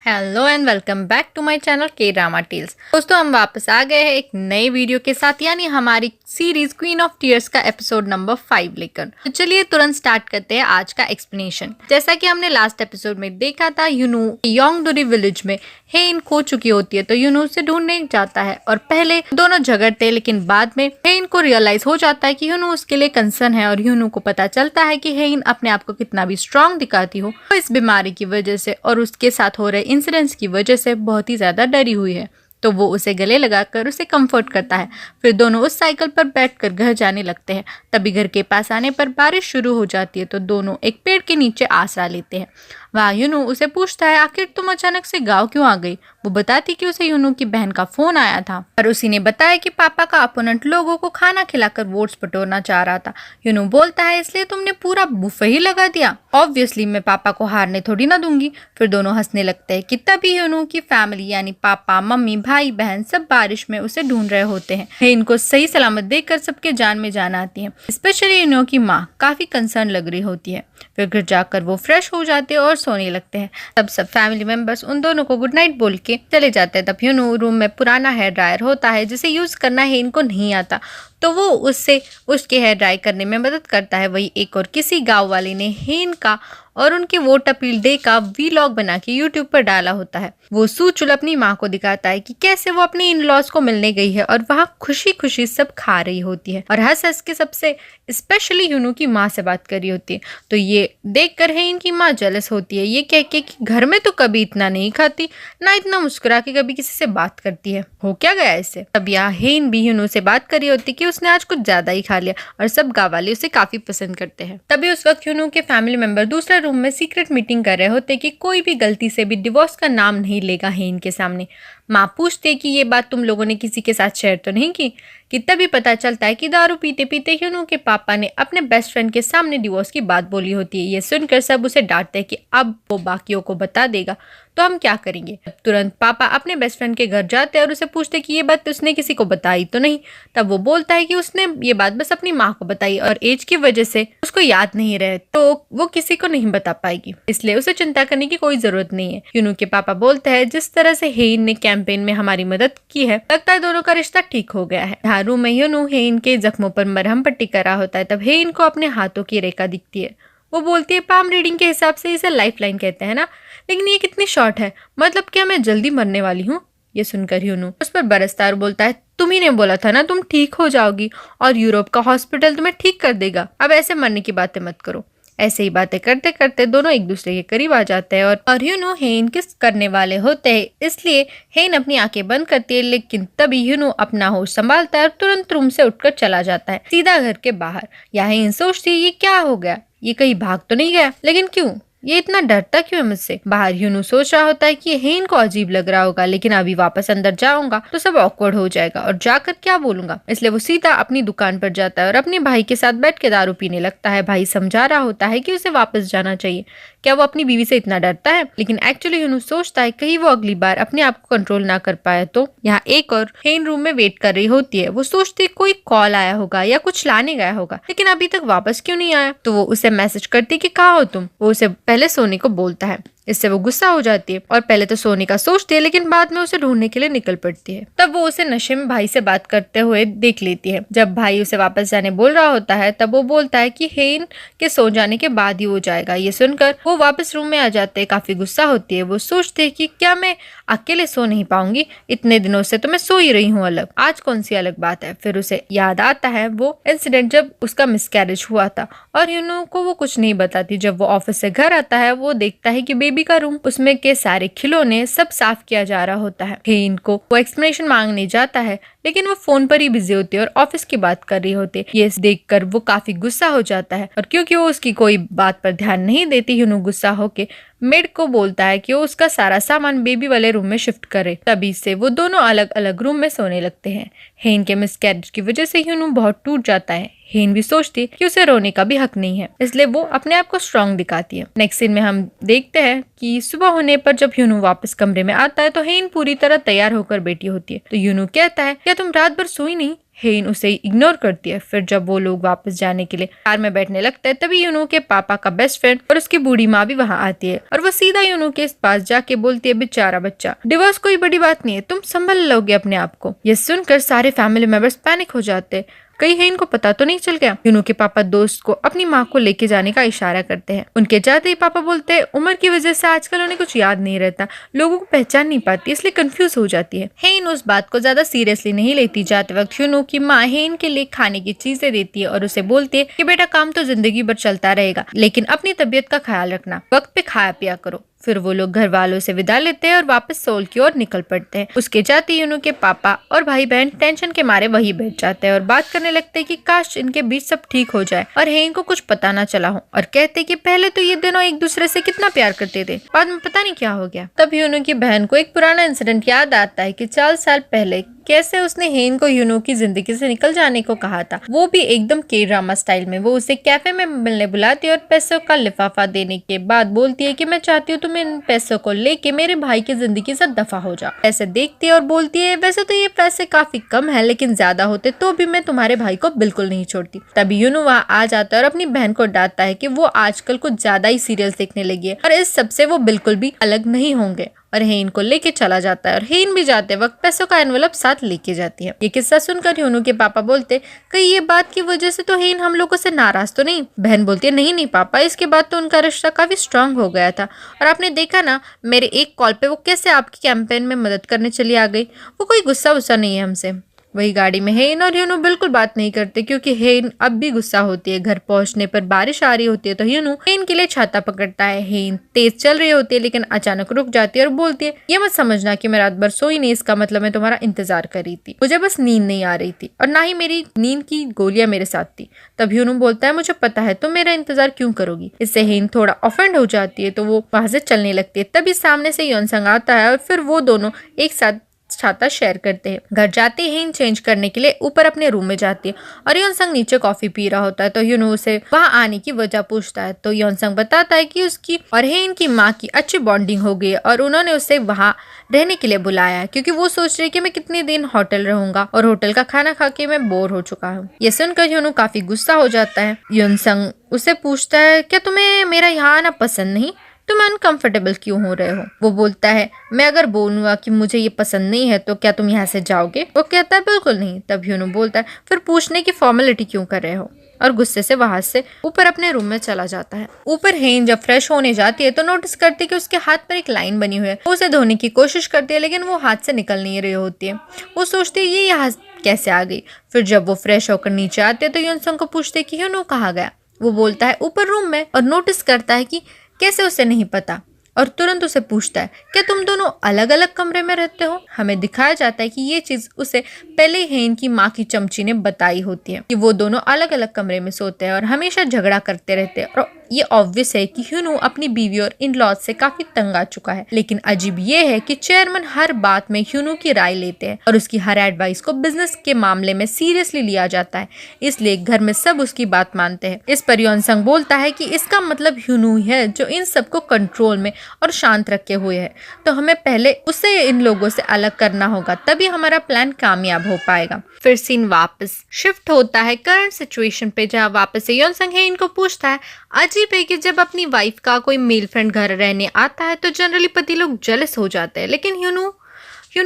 Hello and welcome back to my channel K drama tales. दोस्तों हम वापस आ गए हैं एक नए वीडियो के साथ, यानी हमारी सीरीज क्वीन ऑफ टीयर्स का एपिसोड नंबर 5 लेकर। तो चलिए तुरंत स्टार्ट करते हैं आज का एक्सप्लेनेशन। जैसा कि हमने लास्ट एपिसोड में देखा था, यूनू योंगडोरी विलेज में हेइन खो चुकी होती है, तो यूनू उसे ढूंढने जाता है और पहले दोनों झगड़ते, लेकिन बाद में हेइन को रियलाइज हो जाता है कि यूनू उसके लिए कंसर्न है और यूनू को पता चलता है कि हेइन अपने आप को कितना भी स्ट्रांग दिखाती हो, तो इस बीमारी की वजह से और उसके साथ हो रहे इंसिडेंट्स की वजह से बहुत ही ज्यादा डरी हुई है। तो वो उसे गले लगाकर उसे कंफर्ट करता है। फिर दोनों उस साइकिल पर बैठकर घर जाने लगते हैं। तभी घर के पास आने पर बारिश शुरू हो जाती है, तो दोनों एक पेड़ के नीचे आसरा लेते हैं। वहाँ यूनू उसे पूछता है, आखिर तुम अचानक से गाँव क्यों आ गई? वो बताती कि उसे यूनू की बहन का फोन आया था और उसी ने बताया कि पापा का अपोनेंट लोगों को खाना खिलाकर वोट्स बटोरना चाह रहा था। यूनू बोलता है, इसलिए तुमने पूरा बुफे ही लगा दिया? ऑब्वियसली मैं पापा को हारने थोड़ी ना दूंगी। फिर दोनों हंसने लगते हैं कि तभी यूनू की फैमिली यानी पापा, मम्मी, भाई, बहन सब बारिश में उसे ढूंढ रहे होते हैं। इनको सही सलामत देखकर सबके जान में जान आती है। स्पेशली यूनू की माँ काफी कंसर्न लग रही होती है। फिर घर जाकर वो फ्रेश हो जाते हैं और सोने लगते हैं। तब सब फैमिली मेंबर्स उन दोनों को गुड नाइट बोल के चले जाते हैं। तब यूनू रूम में पुराना हेयर ड्रायर होता है जिसे यूज करना है इनको नहीं आता, तो वो उससे उसके हेयर ड्राई करने में मदद करता है। वही एक और किसी गांव वाले ने हेन का और उनके वोट अपील डे का वीलॉग बना के यूट्यूब पर डाला होता है। वो सूचुल अपनी माँ को दिखाता है कि कैसे वो अपनी इन लॉज को मिलने गई है और वहाँ खुशी खुशी सब खा रही होती है और हंस हंस के सबसे स्पेशली यूनू की माँ से बात कर रही होती है। तो ये देख कर है इनकी माँ जेलस होती है, ये कह के कि घर में तो कभी इतना नहीं खाती, ना इतना मुस्कुरा के कभी किसी से बात करती है, हो क्या गया इससे। तब यहाँ हेन भी यूनू से बात कर रही होती कि उसने आज कुछ ज्यादा ही खा लिया और सब गाँव वाले उसे काफी पसंद करते हैं। तभी उस वक्त यूनू के फैमिली मेंबर दूसरे रूम में सीक्रेट मीटिंग कर रहे होते कि कोई भी गलती से भी डिवोर्स का नाम नहीं लेगा हेन के सामने। माँ पूछते कि ये बात तुम लोगों ने किसी के साथ शेयर तो नहीं की? कि तभी पता चलता है कि दारू पीते पीते यूनू के पापा ने अपने बेस्ट फ्रेंड के सामने डिवोर्स की बात बोली होती है। ये सुनकर सब उसे डांटते हैं कि अब वो बाकियों को बता देगा तो हम क्या करेंगे। तुरंत पापा अपने बेस्ट फ्रेंड के घर जाते हैं और उसे पूछते कि ये बात उसने किसी को बताई तो नहीं। तब वो बोलता है कि उसने ये बात बस अपनी माँ को बताई और एज की वजह से उसको याद नहीं रहे, तो वो किसी को नहीं बता पाएगी, इसलिए उसे चिंता करने की कोई जरूरत नहीं है। यूनू के पापा बोलते हैं, जिस तरह से हेन ने कैंपेन में हमारी मदद की है, लगता है दोनों का रिश्ता ठीक हो गया है। रूम में यूनू हेन के जख्मों पर मरहम पट्टी करा होता है। तब हेन को अपने हाथों की रेखा दिखती है। वो बोलती है, पाम रीडिंग के हिसाब से इसे लाइफ लाइन कहते हैं ना, लेकिन ये कितनी शॉर्ट है, मतलब क्या मैं जल्दी मरने वाली हूँ? ये सुनकर यूनू उस पर बरसता और बोलता है, तुम ही ने बोला था ना तुम ठीक हो जाओगी और यूरोप का हॉस्पिटल तुम्हें ठीक कर देगा, अब ऐसे मरने की बातें मत करो। ऐसे ही बातें करते करते दोनों एक दूसरे के करीब आ जाते हैं और यूनू हेन किस करने वाले होते हैं, इसलिए हेन अपनी आंखें बंद करती है। लेकिन तभी यूनू अपना होश संभालता है और तुरंत रूम से उठकर चला जाता है सीधा घर के बाहर। यहाँ हेन सोचती है, ये क्या हो गया, ये कहीं भाग तो नहीं गया, लेकिन क्यों, ये इतना डरता क्यों है मुझसे? बाहर यूनू सोच रहा होता है कि हेन को अजीब लग रहा होगा, लेकिन अभी वापस अंदर जाऊंगा तो सब ऑकवर्ड हो जाएगा और जाकर क्या बोलूंगा, इसलिए वो सीधा अपनी दुकान पर जाता है और अपने भाई के साथ बैठ के दारू पीने लगता है। भाई समझा रहा होता है कि उसे वापस जाना चाहिए, क्या वो अपनी बीवी से इतना डरता है? लेकिन एक्चुअली यूनू सोचता है कहीं वो अगली बार अपने आप को कंट्रोल ना कर पाए तो। यहाँ एक और हेन रूम में वेट कर रही होती है। वो सोचती है कोई कॉल आया होगा या कुछ लाने गया होगा, लेकिन अभी तक वापस क्यों नहीं आया। तो वो उसे मैसेज करती कि कहाँ हो तुम। वो उसे पहले सोने को बोलता है, इससे वो गुस्सा हो जाती है और पहले तो सोने का सोचती है, लेकिन बाद में उसे ढूंढने के लिए निकल पड़ती है। तब वो उसे नशे में भाई से बात करते हुए देख लेती है। जब भाई उसे वापस जाने बोल रहा होता है, तब वो बोलता है कि हेन के सो जाने के बाद ही वो जाएगा। ये सुनकर वो वापस रूम में आ जाते हैं। काफी गुस्सा होती है। वो सोचते है कि क्या मैं अकेले सो नहीं पाऊंगी, इतने दिनों से तो मैं सो ही रही हूँ अलग, आज कौन सी अलग बात है। फिर उसे याद आता है वो इंसिडेंट जब उसका मिसकैरेज हुआ था और यूनू को वो कुछ नहीं बताती। जब वो ऑफिस से घर आता है, वो देखता है कि बेबी का रूम, उसमें के सारे खिलौने सब साफ किया जा रहा होता है। हेन को वो एक्सप्लेनेशन मांगने जाता है, लेकिन वो फोन पर ही बिजी होती है और ऑफिस की बात कर रही होती है। ये देखकर वो काफी गुस्सा हो जाता है और क्योंकि वो उसकी कोई बात पर ध्यान नहीं देती, यूनू गुस्सा होके मेड को बोलता है कि वो उसका सारा सामान बेबी वाले रूम में शिफ्ट करे। तभी से वो दोनों अलग अलग रूम में सोने लगते हैं। हेन के मिसकैरेज की वजह से यूनू बहुत टूट जाता है। हेन भी सोचती है कि उसे रोने का भी हक नहीं है, इसलिए वो अपने आप को स्ट्रांग दिखाती है। नेक्स्ट सीन में हम देखते हैं कि सुबह होने पर जब यूनू वापस कमरे में आता है तो हेन पूरी तरह तैयार होकर बैठी होती है। तो यूनू कहता है, क्या तुम रात भर सोई नहीं? हेन उसे इग्नोर करती है। फिर जब वो लोग वापस जाने के लिए कार में बैठने लगता है तभी यूनू के पापा का बेस्ट फ्रेंड और उसकी बूढ़ी माँ भी वहाँ आती है और वो सीधा यूनू के पास जाके बोलती है, बेचारा बच्चा, डिवोर्स कोई बड़ी बात नहीं है, तुम संभल लोगे अपने आप को। ये सुनकर सारे फैमिली मेंबर्स पैनिक हो जाते हैं। कहीं हेन को पता तो नहीं चल गया। यूनू के पापा दोस्त को अपनी माँ को लेके जाने का इशारा करते हैं। उनके जाते ही पापा बोलते हैं, उम्र की वजह से आजकल उन्हें कुछ याद नहीं रहता, लोगों को पहचान नहीं पाती, इसलिए कंफ्यूज हो जाती है। हेन उस बात को ज्यादा सीरियसली नहीं लेती। जाते वक्त यूनू की माँ हेन के लिए खाने की चीजें देती है और उसे बोलती है कि बेटा काम तो जिंदगी भर चलता रहेगा, लेकिन अपनी तबीयत का ख्याल रखना, वक्त पे खाया पिया करो। फिर वो लोग घर वालों से विदा लेते हैं और वापस सोल की ओर निकल पड़ते हैं। उसके जाते यूनू के पापा और भाई बहन टेंशन के मारे वही बैठ जाते हैं और बात करने लगते हैं कि काश इनके बीच सब ठीक हो जाए और हेन को कुछ पता ना चला हो, और कहते कि पहले तो ये दोनों एक दूसरे से कितना प्यार करते थे, बाद में पता नहीं क्या हो गया। तब यूनू की बहन को एक पुराना इंसिडेंट याद आता है कि 4 साल पहले कैसे उसने हेन को यूनू की जिंदगी से निकल जाने को कहा था, वो भी एकदम के ड्रामा स्टाइल में। वो उसे कैफे में मिलने बुलाती है और पैसों का लिफाफा देने के बाद बोलती है कि मैं चाहती हूँ तुम इन पैसों को लेके मेरे भाई की जिंदगी से दफा हो जाओ। पैसे देखती है और बोलती है, वैसे तो ये पैसे काफी कम है, लेकिन ज्यादा होते तो भी मैं तुम्हारे भाई को बिल्कुल नहीं छोड़ती। तभी यूनू वहाँ आ जाता है और अपनी बहन को डांटता है कि वो आजकल कुछ ज्यादा ही सीरियल्स देखने लगी है और इस सबसे वो बिल्कुल भी अलग नहीं होंगे, और हेन को लेके चला जाता है। और हेन भी जाते वक्त पैसों का एनवेलप साथ लेके जाती है। ये किस्सा सुनकर यूनू के पापा बोलते, कहीं ये बात की वजह से तो हेन हम लोगों से नाराज तो नहीं। बहन बोलती है, नहीं नहीं पापा, इसके बाद तो उनका रिश्ता काफी स्ट्रांग हो गया था, और आपने देखा ना मेरे एक कॉल पे वो कैसे आपकी कैंपेन में मदद करने चली आ गई। वो कोई गुस्सा वुस्सा नहीं है हमसे। वही गाड़ी में हेन और यूनू बिल्कुल बात नहीं करते क्योंकि हेन अब भी गुस्सा होती है। घर पहुंचने पर बारिश आ रही होती है तो यूनू हेन के लिए छाता पकड़ता है। हेन तेज चल रही होती है लेकिन अचानक रुक जाती है और बोलती है, ये मत समझना कि मैं रात भर सोई नहीं, इसका मतलब मैं तुम्हारा इंतजार कर रही थी, मुझे बस नींद नहीं आ रही थी और ना ही मेरी नींद की गोलियां मेरे साथ थी। तब यूनू बोलता है, मुझे पता है तुम मेरा इंतजार क्यों करोगी। इससे हेन थोड़ा ऑफेंड हो जाती है तो वो वहां से चलने लगती है। तभी सामने से योनसंग आता है और फिर वो दोनों एक साथ छाता शेयर करते हैं। घर जाते ही चेंज करने के लिए ऊपर अपने रूम में जाती है और योनसंग नीचे कॉफी पी रहा होता है तो यूनू उसे वहां आने की वजह पूछता है। तो योनसंग बताता है कि उसकी और हेन की माँ की अच्छी बॉन्डिंग हो गई है और उन्होंने उसे वहां रहने के लिए बुलाया है क्योंकि वो सोच रही कि मैं कितने दिन होटल रहूंगा और होटल का खाना खा के मैं बोर हो चुका हूँ। ये सुनकर यूनू काफी गुस्सा हो जाता है। योनसंग उसे पूछता है, क्या तुम्हें मेरा यहाँ आना पसंद नहीं, तुम अनकंफर्टेबल क्यों हो रहे हो। वो बोलता है, मैं अगर बोलूंगा कि मुझे ये पसंद नहीं है तो क्या तुम यहाँ से जाओगे। वो कहता है, बिल्कुल नहीं। तब यूनू बोलता है, फिर पूछने की फॉर्मेलिटी क्यों कर रहे हो, और गुस्से से वहां से ऊपर अपने रूम में चला जाता है। ऊपर हेन जब फ्रेश होने जाती है तो नोटिस करती है कि उसके हाथ पर एक लाइन बनी हुई है। वो उसे धोने की कोशिश करती है लेकिन वो हाथ से निकल नहीं रही होती है। वो सोचती है ये यहाँ कैसे आ गई। फिर जब वो फ्रेश होकर नीचे आते हैं तो योनसंग को पूछते कि यूनू कहाँ गया। वो बोलता है, ऊपर रूम में, और नोटिस करता है कि कैसे उसे नहीं पता, और तुरंत उसे पूछता है, क्या तुम दोनों अलग अलग कमरे में रहते हो। हमें दिखाया जाता है कि ये चीज उसे पहले हेन की माँ की चमची ने बताई होती है कि वो दोनों अलग अलग कमरे में सोते हैं और हमेशा झगड़ा करते रहते हैं। और ये ऑब्वियस है कि यूनू अपनी बीवी और इन लॉज से काफी तंग आ चुका है। लेकिन अजीब ये है कि चेयरमैन हर बात में यूनू की राय लेते हैं और उसकी हर एडवाइस को बिजनेस के मामले में सीरियसली लिया जाता है, इसलिए घर में सब उसकी बात मानते हैं। इस पर योनसंग बोलता है कि इसका मतलब यूनू ही है जो इन सबको कंट्रोल में और शांत रखे हुए है, तो हमें पहले उसे इन लोगों से अलग करना होगा, तभी हमारा प्लान कामयाब हो पाएगा। फिर सीन वापस शिफ्ट होता है करंट सिचुएशन पे, जहाँ वापस से योनसंग है इनको पूछता है, अजीब है कि जब अपनी वाइफ का कोई मेल फ्रेंड घर रहने आता है तो जनरली पति लोग जेलस हो जाते हैं, लेकिन यूनू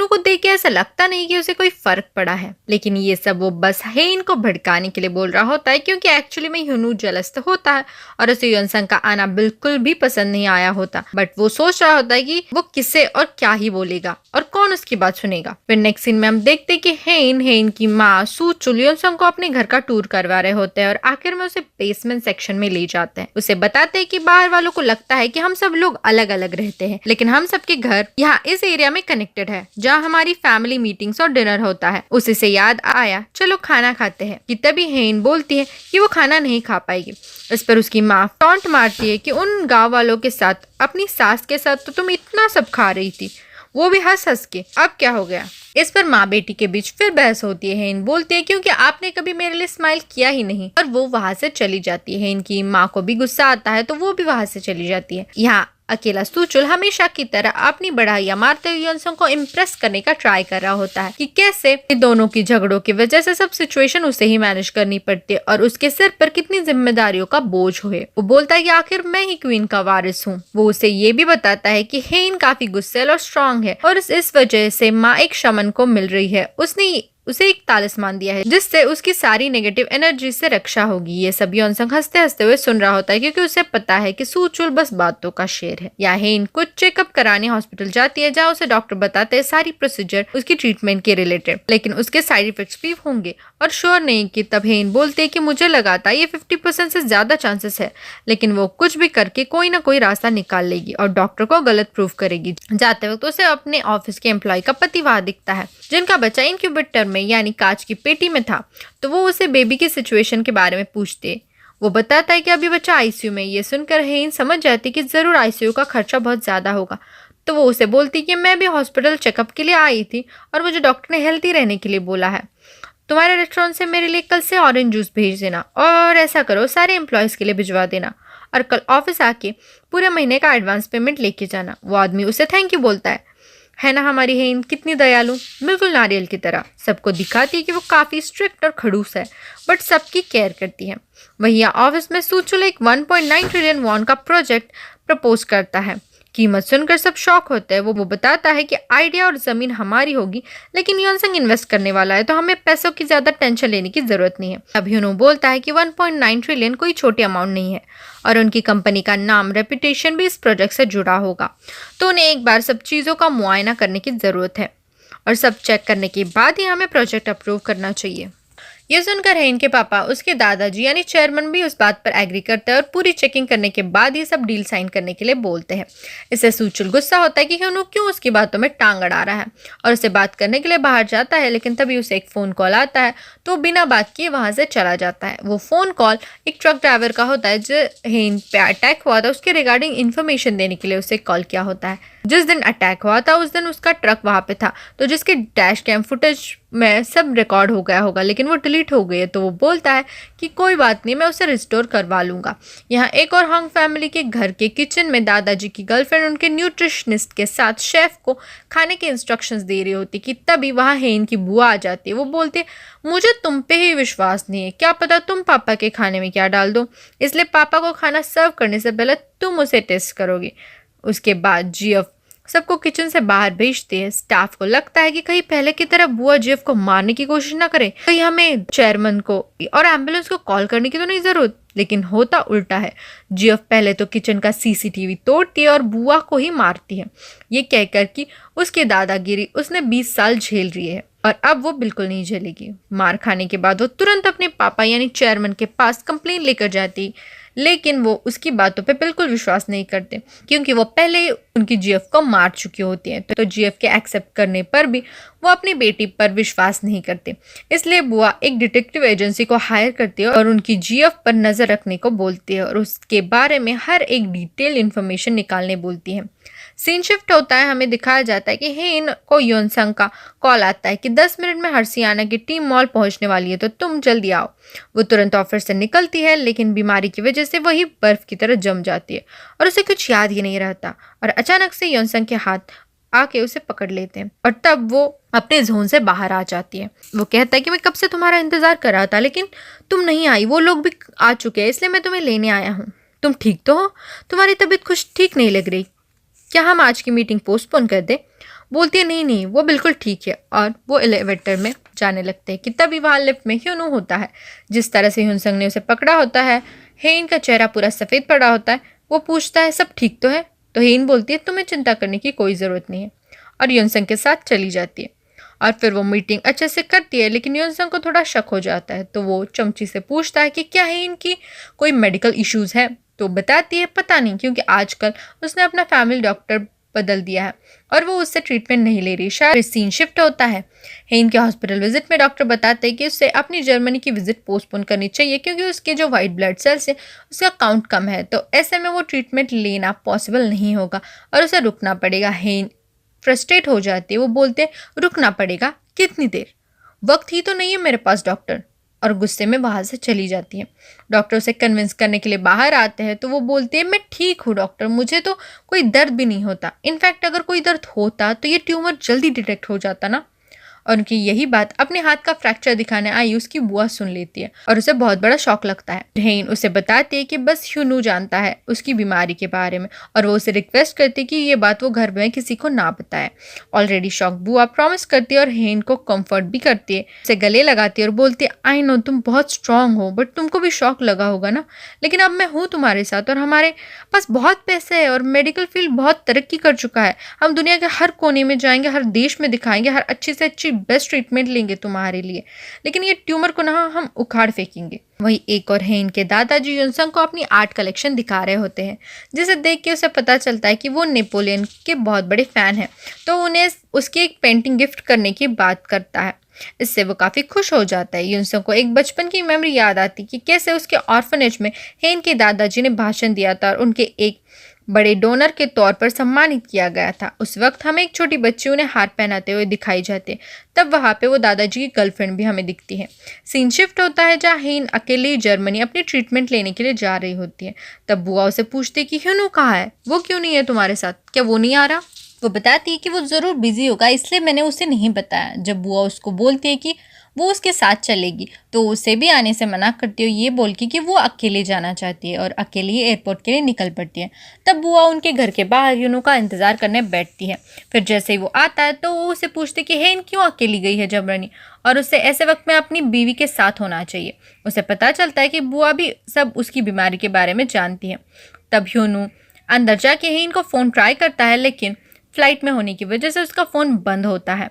को देख के ऐसा लगता नहीं कि उसे कोई फर्क पड़ा है। लेकिन ये सब वो बस हेन को भड़काने के लिए बोल रहा होता है क्योंकि एक्चुअली में यूनू जेलस तो होता है और उसे योनसंग का आना बिल्कुल भी पसंद नहीं आया होता, बट वो सोच रहा होता है कि वो किसे और क्या ही बोलेगा और कौन उसकी बात सुनेगा। फिर नेक्स्ट सीन में हम देखते हैं कि हेन की माँ सू चुल योनसंग को अपने घर का टूर करवा रहे होते हैं और आखिर में उसे बेसमेंट सेक्शन में ले जाते हैं। उसे बताते हैं कि बाहर वालों को लगता है कि हम सब लोग अलग अलग रहते हैं, लेकिन हम सबके घर यहाँ इस एरिया में कनेक्टेड है जहाँ हमारी फैमिली मीटिंग्स और डिनर होता है। उसी से याद आया, चलो खाना खाते हैं। कि तभी हेन बोलती है कि वो खाना नहीं खा पाएगी। इस पर उसकी माँ टॉन्ट मारती है कि उन गांव वालों के साथ, अपनी सास के साथ तो तुम इतना सब खा रही थी, वो भी हंस हंस के, अब क्या हो गया। इस पर माँ बेटी के बीच फिर बहस होती है। हेन बोलती है क्योंकि आपने कभी मेरे लिए स्माइल किया ही नहीं, और वो वहां से चली जाती है। हेन की माँ को भी गुस्सा आता है तो वो भी वहां से चली जाती है। यहाँ अकेला सूचुल हमेशा की तरह अपनी बढ़ाइयां मारते हुए योनसंग को इम्प्रेस करने का ट्राई कर रहा होता है कि कैसे दोनों की झगड़ों की वजह से सब सिचुएशन उसे ही मैनेज करनी पड़ती है और उसके सिर पर कितनी जिम्मेदारियों का बोझ हुए। वो बोलता है कि आखिर मैं ही क्वीन का वारिस हूँ। वो उसे ये भी बताता है कि हेन काफी गुस्सैल और स्ट्रांग है और इस वजह से माँ एक शमन को मिल रही है। उसने उसे एक तालिस्मान दिया है जिससे उसकी सारी नेगेटिव एनर्जी से रक्षा होगी। ये सब योनसंग हंसते हंसते हुए सुन रहा होता है क्योंकि उसे पता है कि सूचुल बस बातों का शेर है। या हेन कुछ चेकअप कराने हॉस्पिटल जाती है जहाँ उसे डॉक्टर बताते हैं सारी प्रोसीजर उसकी ट्रीटमेंट के रिलेटेड, लेकिन उसके साइड इफेक्ट्स भी होंगे और श्योर नहीं कि तब हेन बोलते कि मुझे लगा था ये 50% से ज्यादा चांसेस है, लेकिन वो कुछ भी करके कोई ना कोई रास्ता निकाल लेगी और डॉक्टर को गलत प्रूव करेगी। जाते वक्त उसे अपने ऑफिस के एम्प्लॉय का पति वहां दिखता है जिनका बच्चा इंक्यूबेटर में यानी कांच की पेटी में था। तो वो उसे बेबी की सिचुएशन के बारे में पूछते। वो बताता है कि अभी बच्चा आईसीयू में। ये सुनकर हेन समझ जाती कि जरूर आईसीयू का खर्चा बहुत ज्यादा होगा। तो वो उसे बोलती कि मैं भी हॉस्पिटल चेकअप के लिए आई थी और मुझे डॉक्टर ने हेल्थी रहने के लिए बोला है। तुम्हारे रेस्टोरेंट से मेरे लिए कल से ऑरेंज जूस भेज देना और ऐसा करो सारे एम्प्लॉयज के लिए भिजवा देना और कल ऑफिस आके पूरे महीने का एडवांस पेमेंट लेके जाना। वो आदमी उसे थैंक यू बोलता है ना हमारी हेन कितनी दयालु, बिल्कुल नारियल की तरह। सबको दिखाती है कि वो काफी स्ट्रिक्ट और खड़ूस है बट सबकी केयर करती है। वहीं ऑफिस में सूचुल एक 1.9 ट्रिलियन वॉन का प्रोजेक्ट प्रपोज करता है। कीमत सुनकर सब शॉक होते हैं। वो बताता है कि आइडिया और जमीन हमारी होगी लेकिन योनसंग इन्वेस्ट करने वाला है तो हमें पैसों की ज्यादा टेंशन लेने की जरूरत नहीं है। अब ह्यूनो बोलता है कि 1.9 ट्रिलियन कोई छोटी अमाउंट नहीं है और उनकी कंपनी का नाम रेपुटेशन भी इस प्रोजेक्ट से जुड़ा होगा, तो उन्हें एक बार सब चीजों का मुआयना करने की जरूरत है और सब चेक करने के बाद ही हमें प्रोजेक्ट अप्रूव करना चाहिए। ये सुनकर हेन के पापा उसके दादाजी यानी चेयरमैन भी उस बात पर एग्री करते हैं और पूरी चेकिंग करने के बाद ये सब डील साइन करने के लिए बोलते हैं। इससे सूचुल गुस्सा होता है कि ह्यूनो क्यों उसकी बातों में टांग अड़ा रहा है और उसे बात करने के लिए बाहर जाता है, लेकिन तभी उसे एक फोन कॉल आता है तो बिना बात किए वहां से चला जाता है। वो फोन कॉल एक ट्रक ड्राइवर का होता है जो हेन पे अटैक हुआ था उसके रिगार्डिंग इन्फॉर्मेशन देने के लिए उसे कॉल किया होता है। जिस दिन अटैक हुआ था उस दिन उसका ट्रक वहां पे था तो जिसके डैश कैम फुटेज में सब रिकॉर्ड हो गया होगा लेकिन वो डिलीट हो गई है। तो वो बोलता है कि कोई बात नहीं, मैं उसे रिस्टोर करवा लूंगा। यहाँ एक और हंग फैमिली के घर के किचन में दादाजी की गर्लफ्रेंड उनके न्यूट्रिशनिस्ट के साथ शेफ को खाने के इंस्ट्रक्शंस दे रही होती कि तभी वहाँ हेन की बुआ आ जाती है। वो बोलती है मुझे तुम पे ही विश्वास नहीं है, क्या पता तुम पापा के खाने में क्या डाल दो, इसलिए पापा को खाना सर्व करने से पहले तुम उसे टेस्ट करोगे। उसके बाद जीएफ सबको किचन से बाहर भेजते हैं। स्टाफ को लगता है कि कहीं पहले की तरह बुआ जीएफ को मारने की कोशिश ना करे, कहीं हमें चेयरमैन को और एम्बुलेंस को कॉल करने की तो नहीं जरूरत, लेकिन होता उल्टा है। जीएफ पहले तो किचन का सीसीटीवी तोड़ती है और बुआ को ही मारती है, ये कहकर कि उसकी दादागिरी उसने 20 साल झेल रही है और अब वो बिल्कुल नहीं झेलेगी। मार खाने के बाद वो तुरंत अपने पापा यानी चेयरमैन के पास कंप्लेन लेकर जाती, लेकिन वो उसकी बातों पे बिल्कुल विश्वास नहीं करते क्योंकि वो पहले ही उनकी जीएफ को मार चुकी होती हैं। तो जीएफ के एक्सेप्ट करने पर भी वो अपनी बेटी पर विश्वास नहीं करते, इसलिए बुआ एक डिटेक्टिव एजेंसी को हायर करती है और उनकी जीएफ पर नजर रखने को बोलती है और उसके बारे में हर एक डिटेल इन्फॉर्मेशन निकालने बोलती है। सीन शिफ्ट होता है, हमें दिखाया जाता है कि हेन को योनसंग का कॉल आता है कि 10 मिनट में हर्सियाना की टीम मॉल पहुंचने वाली है तो तुम जल्दी आओ। वो तुरंत ऑफिस से निकलती है लेकिन बीमारी की वजह से वही बर्फ की तरह जम जाती है और उसे कुछ याद ही नहीं रहता और अचानक से योनसंग के हाथ आके उसे पकड़ लेते हैं और तब वो अपने जोन से बाहर आ जाती है। वो कहता है कि मैं कब से तुम्हारा इंतजार कर रहा था लेकिन तुम नहीं आई, वो लोग भी आ चुके हैं इसलिए मैं तुम्हें लेने आया हूँ। तुम ठीक तो हो? तुम्हारी तबीयत कुछ ठीक नहीं लग रही, क्या हम आज की मीटिंग पोस्टपोन कर दें? बोलती है नहीं नहीं वो बिल्कुल ठीक है और वो एलिवेटर में जाने लगते हैं कि तभी वहाँ लिफ्ट में ह्यूनो होता है। जिस तरह से ह्यूनसंग ने उसे पकड़ा होता है हेन का चेहरा पूरा सफ़ेद पड़ा होता है। वो पूछता है सब ठीक तो है? तो हेन बोलती है तुम्हें चिंता करने की कोई ज़रूरत नहीं है और ह्यूनसंग के साथ चली जाती है और फिर वो मीटिंग अच्छे से करती है। लेकिन ह्यूनसंग को थोड़ा शक हो जाता है तो वो चमची से पूछता है कि क्या हेन की कोई मेडिकल इश्यूज़ है? तो बताती है पता नहीं क्योंकि आजकल उसने अपना फैमिली डॉक्टर बदल दिया है और वो उससे ट्रीटमेंट नहीं ले रही। शायद सीन शिफ्ट होता है। हेन के हॉस्पिटल विजिट में डॉक्टर बताते हैं कि उससे अपनी जर्मनी की विजिट पोस्टपोन करनी चाहिए क्योंकि उसके जो वाइट ब्लड सेल्स है उसका काउंट कम है, तो ऐसे में वो ट्रीटमेंट लेना पॉसिबल नहीं होगा और उसे रुकना पड़ेगा। हेन फ्रस्ट्रेट हो जाती है, वो बोलते हैं रुकना पड़ेगा? कितनी देर? वक्त ही तो नहीं है मेरे पास डॉक्टर। और गुस्से में वहाँ से चली जाती है। डॉक्टर उसे कन्विंस करने के लिए बाहर आते हैं तो वो बोलती है मैं ठीक हूँ डॉक्टर, मुझे तो कोई दर्द भी नहीं होता। इनफैक्ट अगर कोई दर्द होता तो ये ट्यूमर जल्दी डिटेक्ट हो जाता ना। और उनकी यही बात अपने हाथ का फ्रैक्चर दिखाने आई उसकी बुआ सुन लेती है और उसे बहुत बड़ा शॉक लगता है। हेन उसे बताती है कि बस ह्यूनू जानता है उसकी बीमारी के बारे में और वो उसे रिक्वेस्ट करती है कि ये बात वो घर में किसी को ना बताए। ऑलरेडी शॉक बुआ प्रॉमिस करती है और हेन को कंफर्ट भी करती है, उसे गले लगाती है और बोलती है आई नो तुम बहुत स्ट्रांग हो बट तुमको भी शॉक लगा होगा ना, लेकिन अब मैं हूँ तुम्हारे साथ और हमारे पास बहुत पैसे है और मेडिकल फील्ड बहुत तरक्की कर चुका है। हम दुनिया के हर कोने में जाएंगे, हर देश में दिखाएंगे, हर अच्छी से अच्छी बेस्ट ट्रीटमेंट लेंगे तुम्हारे लिए, लेकिन ये ट्यूमर को ना हम उखाड़ फेंकेंगे। वही एक और हेन के दादाजी युनसंग को अपनी आर्ट कलेक्शन दिखा रहे होते हैं, जिसे देख के उसे पता चलता है कि वो नेपोलियन के बहुत बड़े फैन हैं, तो उन्हें उसकी एक पेंटिंग गिफ्ट करने की बात करता है। इससे वो काफ़ी खुश हो जाता है। युनसंग को एक बचपन की मेमोरी याद आती कि कैसे उसके ऑर्फनेज में हेन के दादाजी ने भाषण दिया था और उनके एक बड़े डोनर के तौर पर सम्मानित किया गया था। उस वक्त हमें एक छोटी बच्ची उन्हें हार पहनाते हुए दिखाई जाती है, तब वहाँ पे वो दादाजी की गर्लफ्रेंड भी हमें दिखती है। सीन शिफ्ट होता है जहाँ हेन अकेले जर्मनी अपनी ट्रीटमेंट लेने के लिए जा रही होती है। तब बुआ उसे पूछती कि ह्यूनू कहाँ है, वो क्यों नहीं है तुम्हारे साथ, क्या वो नहीं आ रहा? वो बताती है कि वो ज़रूर बिजी होगा इसलिए मैंने उसे नहीं बताया। जब बुआ उसको बोलती है कि वो उसके साथ चलेगी तो उसे भी आने से मना करती है, ये बोल के कि वो अकेले जाना चाहती है और अकेले ही एयरपोर्ट के लिए निकल पड़ती है। तब बुआ उनके घर के बाहर ह्यूनू का इंतज़ार करने बैठती है। फिर जैसे ही वो आता है तो वो उसे पूछती कि हेन क्यों अकेली गई है जबरनी, और उसे ऐसे वक्त में अपनी बीवी के साथ होना चाहिए। उसे पता चलता है कि बुआ भी सब उसकी बीमारी के बारे में जानती है। तब ह्यूनू अंदर जाके हेन को फ़ोन ट्राई करता है, लेकिन फ्लाइट में होने की वजह से उसका फ़ोन बंद होता है।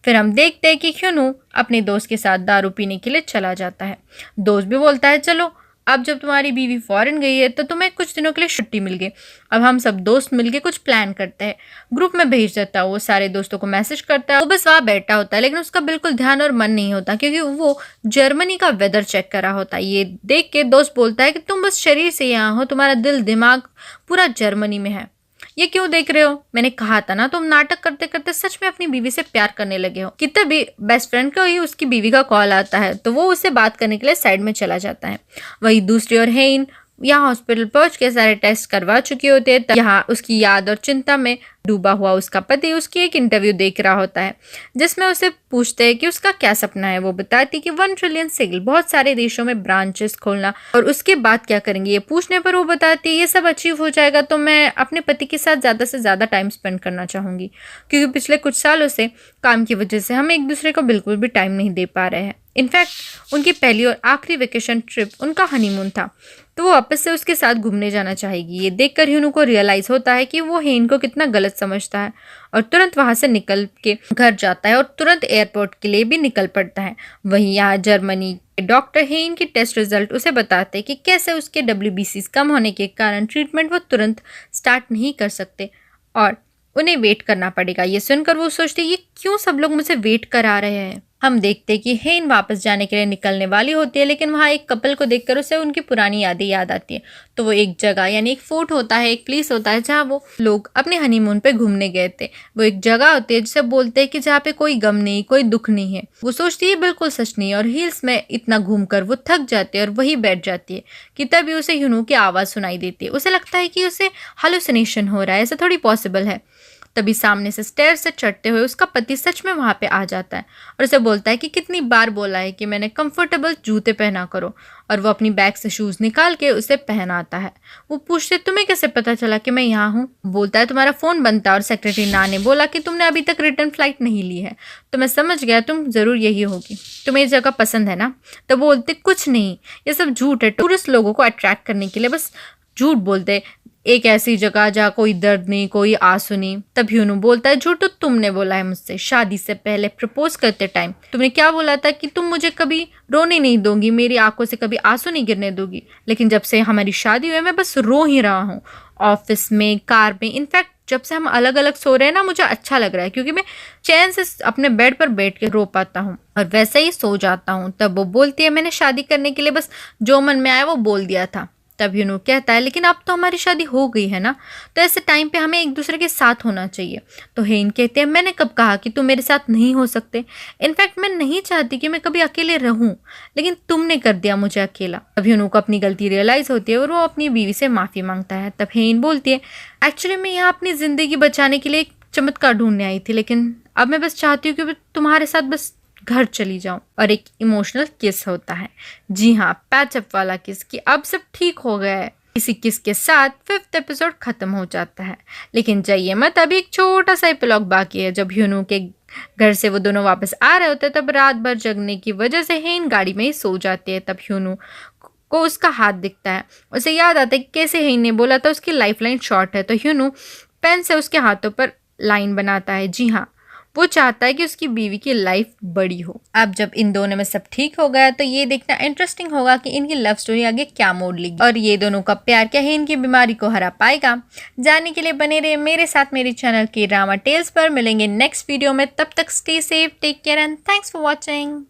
फिर हम देखते हैं कि ह्यूनू अपने दोस्त के साथ दारू पीने के लिए चला जाता है। दोस्त भी बोलता है चलो अब जब तुम्हारी बीवी फॉरेन गई है तो तुम्हें कुछ दिनों के लिए छुट्टी मिल गई, अब हम सब दोस्त मिलके कुछ प्लान करते हैं। ग्रुप में भेज देता है, वो सारे दोस्तों को मैसेज करता है। वो बस वहाँ बैठा होता है लेकिन उसका बिल्कुल ध्यान और मन नहीं होता क्योंकि वो जर्मनी का वेदर चेक कर रहा होता है। ये देख के दोस्त बोलता है कि तुम बस शरीर से यहाँ हो, तुम्हारा दिल दिमाग पूरा जर्मनी में है, ये क्यों देख रहे हो? मैंने कहा था ना तुम नाटक करते करते सच में अपनी बीवी से प्यार करने लगे हो। कितने भी बेस्ट फ्रेंड को ही उसकी बीवी का कॉल आता है तो वो उससे बात करने के लिए साइड में चला जाता है। वही दूसरी ओर हेन यहाँ हॉस्पिटल पहुंच के सारे टेस्ट करवा चुकी होती है। यहाँ उसकी याद और चिंता में डूबा हुआ उसका पति उसकी एक इंटरव्यू देख रहा होता है जिसमें उसे पूछते हैं कि उसका क्या सपना है। वो बताती कि 1 ट्रिलियन सेल, बहुत सारे देशों में ब्रांचेस खोलना, और उसके बाद क्या करेंगे ये पूछने पर वो बताती है ये सब अचीव हो जाएगा तो मैं अपने पति के साथ ज़्यादा से ज़्यादा टाइम स्पेंड करना चाहूँगी, क्योंकि पिछले कुछ सालों से काम की वजह से हम एक दूसरे को बिल्कुल भी टाइम नहीं दे पा रहे हैं। इनफैक्ट उनकी पहली और आखिरी वेकेशन ट्रिप उनका हनीमून था तो वो वापस से उसके साथ घूमने जाना चाहेगी। ये देखकर ह्यूनू को रियलाइज़ होता है कि वो हेन को कितना गलत समझता है और तुरंत वहाँ से निकल के घर जाता है और तुरंत एयरपोर्ट के लिए भी निकल पड़ता है। वहीं यहाँ जर्मनी के डॉक्टर हेन के टेस्ट रिजल्ट उसे बताते हैं कि कैसे उसके WBCs कम होने के कारण ट्रीटमेंट वो तुरंत स्टार्ट नहीं कर सकते और उन्हें वेट करना पड़ेगा। ये सुनकर वो सोचते ये क्यों सब लोग मुझे वेट करा रहे हैं। हम देखते हैं कि हेन वापस जाने के लिए निकलने वाली होती है लेकिन वहाँ एक कपल को देखकर उसे उनकी पुरानी यादें याद आती है। तो वो एक जगह यानी एक फोर्ट होता है, एक प्लेस होता है जहाँ वो लोग अपने हनीमून पे घूमने गए थे। वो एक जगह होती है जिसे बोलते हैं कि जहाँ पे कोई गम नहीं, कोई दुख नहीं है। वो सोचती है बिल्कुल सच नहीं है और हील्स में इतना घूमकर वो थक जाती है और वही बैठ जाती है कि तभी उसे ह्यूनू की आवाज़ सुनाई देती है। उसे लगता है कि उसे हेलुसिनेशन हो रहा है, ऐसा थोड़ी पॉसिबल है। तभी सामने से स्टेयर से चढ़ते हुए उसका पति सच में वहाँ पे आ जाता है और उसे बोलता है कि कितनी बार बोला है कि मैंने कंफर्टेबल जूते पहना करो, और वो अपनी बैग से शूज़ निकाल के उसे पहनाता है। वो पूछते तुम्हें कैसे पता चला कि मैं यहाँ हूँ? बोलता है तुम्हारा फ़ोन बनता और सेक्रेटरी ना ने बोला कि तुमने अभी तक रिटर्न फ्लाइट नहीं ली है, तो मैं समझ गया तुम ज़रूर यही होगी। तुम्हें ये जगह पसंद है ना? तो बोलते कुछ नहीं, ये सब झूठ है, टूरिस्ट लोगों को अट्रैक्ट करने के लिए बस झूठ बोलते, एक ऐसी जगह जहाँ कोई दर्द नहीं, कोई आंसू नहीं। तब ह्यूनू बोलता है झूठ तो तुमने बोला है मुझसे, शादी से पहले प्रपोज करते टाइम तुमने क्या बोला था कि तुम मुझे कभी रोने नहीं दोगी, मेरी आंखों से कभी आंसू नहीं गिरने दोगी, लेकिन जब से हमारी शादी हुई मैं बस रो ही रहा हूँ, ऑफिस में, कार में, इनफैक्ट जब से हम अलग अलग सो रहे हैं ना मुझे अच्छा लग रहा है क्योंकि मैं चैन से अपने बेड पर बैठ के रो पाता हूँ और वैसे ही सो जाता हूँ। तब वो बोलती है मैंने शादी करने के लिए बस जो मन में आया वो बोल दिया था। तब ह्यूनू कहता है लेकिन अब तो हमारी शादी हो गई है ना, तो ऐसे टाइम पे हमें एक दूसरे के साथ होना चाहिए। तो हेन कहते हैं मैंने कब कहा कि तुम मेरे साथ नहीं हो सकते, इनफैक्ट मैं नहीं चाहती कि मैं कभी अकेले रहूं, लेकिन तुमने कर दिया मुझे अकेला। तब ह्यूनू को अपनी गलती रियलाइज होती है और वो अपनी बीवी से माफ़ी मांगता है। तब हेन बोलती है एक्चुअली मैं यहाँ अपनी ज़िंदगी बचाने के लिए एक चमत्कार ढूंढने आई थी, लेकिन अब मैं बस चाहती हूँ कि मैं तुम्हारे साथ बस घर चली जाऊं। और एक इमोशनल किस होता है, जी हाँ, पैचअप वाला किस, कि अब सब ठीक हो गया है। इसी किस के साथ 5th एपिसोड खत्म हो जाता है। लेकिन जाइए मत, अभी एक छोटा सा एपिलॉग बाकी है। जब ह्यूनू के घर से वो दोनों वापस आ रहे होते हैं तब रात भर जगने की वजह से हेन गाड़ी में ही सो जाती है। तब ह्यूनू को उसका हाथ दिखता है, उसे याद आता है कि कैसे हेन ने बोला था उसकी लाइफ लाइन शॉर्ट है। तो ह्यूनू पेन से उसके हाथों पर लाइन बनाता है। जी हाँ, वो चाहता है कि उसकी बीवी की लाइफ बड़ी हो। अब जब इन दोनों में सब ठीक हो गया तो ये देखना इंटरेस्टिंग होगा कि इनकी लव स्टोरी आगे क्या मोड़ लेगी और ये दोनों का प्यार क्या है इनकी बीमारी को हरा पाएगा। जानने के लिए बने रहे मेरे साथ मेरे चैनल के ड्रामा टेल्स पर। मिलेंगे नेक्स्ट वीडियो में, तब तक stay safe, take care and thanks for watching.